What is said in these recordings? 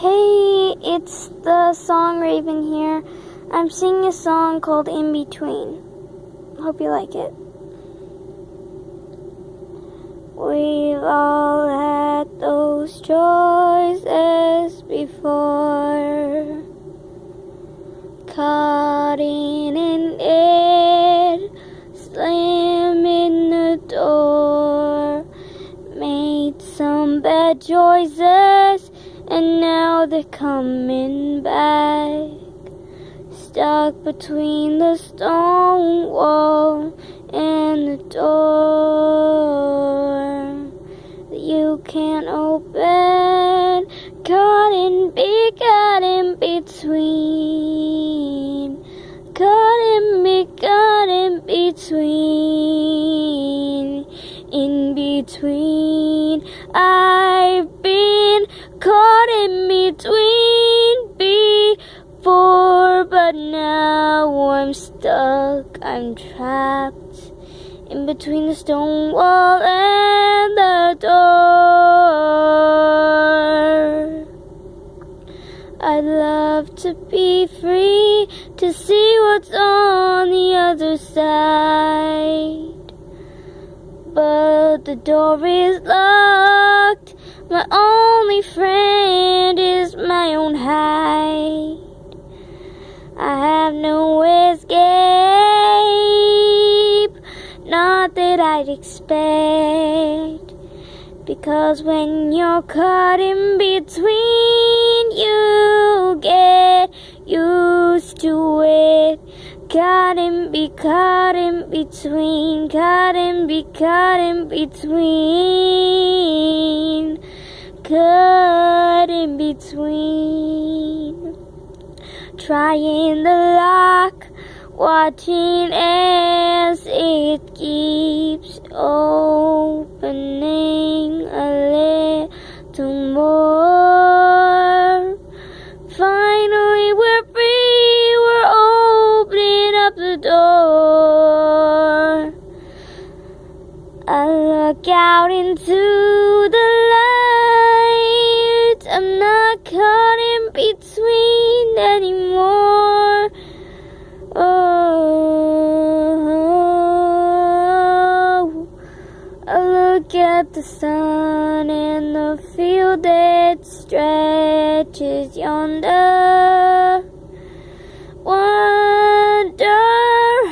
Hey, it's the Song Raven here. I'm singing a song called In Between. Hope you like it. We've all had those choices before, caught in an edge, slamming the door, made some bad choices, and now they're coming back, stuck between the stone wall and the door that you can't open, caught in between, caught in between, in between. I've been caught in between before, but now I'm stuck, I'm trapped in between the stone wall and the door. I'd love to be free, to see what's on the other side, but the door is locked. My only friend is my own hide. I have no escape, not that I'd expect, because when you're caught in between, you get used to it. Caught in between, caught in between, caught in between. Trying the lock, watching as it keeps opening a little more. Finally we're free, we're opening up the door. I look out into the light, I'm not caught in between anymore. Oh, I look at the sun and the field that stretches yonder, wonder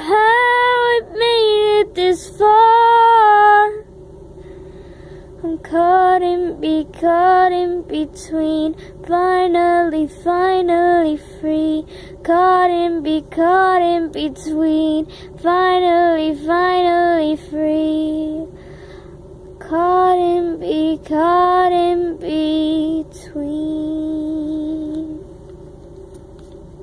how it made it this far. I'm caught in between, finally free. Caught in between, finally free. Caught in